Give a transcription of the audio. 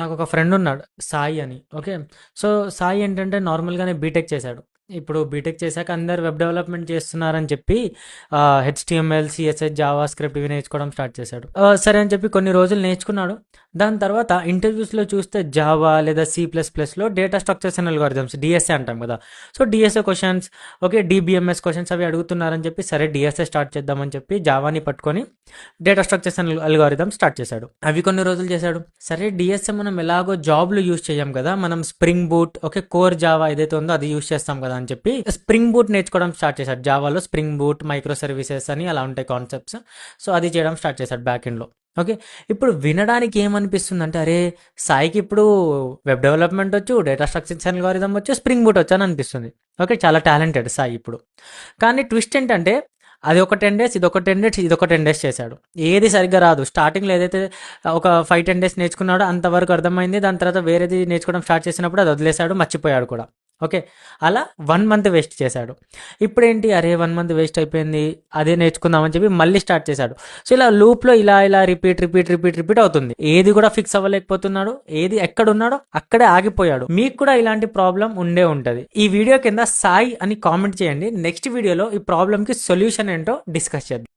నాకొక ఫ్రెండ్ ఉన్నాడు సాయి అని. ఓకే. సో, సాయి ఏంటంటే నార్మల్‌గానే బీటెక్ చేశాడు. ఇప్పుడు బీటెక్ చేశాక అందరూ వెబ్ డెవలప్‌మెంట్ చేస్తున్నారని చెప్పి హెచ్‌టీఎంఎల్, సీఎస్ఎస్, జావా స్క్రిప్ట్ ఇవి నేర్చుకోవడం స్టార్ట్ చేశాడు. సరే అని చెప్పి కొన్ని రోజులు నేర్చుకున్నాడు. దాని తర్వాత ఇంటర్వ్యూస్‌లో చూస్తే జావా లేదా సి ప్లస్ ప్లస్‌లో data structures and algorithms DSA అంటాం కదా! So, DSA questions, okay, DBMS questions అవి అడుగుతున్నారని చెప్పి సరే డీఎస్ఏ స్టార్ట్ చేద్దామని చెప్పి జావాని పట్టుకొని data structures and algorithms start చేశాడు. అవి కొన్ని రోజులు చేశాడు. సరే డిఎస్ఏ మనం ఎలాగో జాబ్‌లో యూజ్ చేయం కదా! మనం spring boot, okay, core Java ఏదైతే ఉందో అది యూజ్ చేస్తాం కదా అని చెప్పి స్ప్రింగ్ బూట్ నేర్చుకోవడం స్టార్ట్ చేశాడు. జావాలో స్ప్రింగ్ బూట్, మైక్రో సర్వీసెస్ అని అలా ఉంటాయి కాన్సెప్ట్స్. సో, అది చేయడం స్టార్ట్ చేశాడు బ్యాక్ ఎండ్‌లో. ఓకే. ఇప్పుడు వినడానికి ఏమనిపిస్తుందంటే, అరే! సాయికి ఇప్పుడు వెబ్ డెవలప్‌మెంట్ వచ్చు, డేటా స్ట్రక్చర్స్ అల్గోరిథం వచ్చు, స్ప్రింగ్ బూట్ వచ్చు అని అనిపిస్తుంది. ఓకే. చాలా టాలెంటెడ్ సాయి ఇప్పుడు. కానీ ట్విస్ట్ ఏంటంటే అది ఒక 10 డేస్, ఇదొక 10 డేస్, ఇదొక 10 డేస్ చేశాడు. ఏది సరిగ్గా రాదు. స్టార్టింగ్‌లో ఏదైతే ఒక 5, 10 డేస్ నేర్చుకున్నాడో అంతవరకు అర్థమైంది. దాని తర్వాత వేరేది నేర్చుకోవడం స్టార్ట్ చేసినప్పుడు అది వదిలేసాడు, మర్చిపోయాడు కూడా. ఓకే. అలా 1 మంత్ వేస్ట్ చేశాడు. ఇప్పుడేంటి, అరే 1 మంత్ వేస్ట్ అయిపోయింది, అదే నేర్చుకుందామని చెప్పి మళ్ళీ స్టార్ట్ చేశాడు. సో, ఇలా లూప్‌లో ఇలా రిపీట్ అవుతుంది. ఏది కూడా ఫిక్స్ అవ్వలేకపోతున్నాడు. ఏది ఎక్కడున్నాడో అక్కడే ఆగిపోయాడు. మీకు కూడా ఇలాంటి ప్రాబ్లం ఉండే ఉంటది. ఈ వీడియో కింద సాయి అని కామెంట్ చేయండి. నెక్స్ట్ వీడియోలో ఈ ప్రాబ్లంకి సొల్యూషన్ ఏంటో డిస్కస్ చేద్దాం.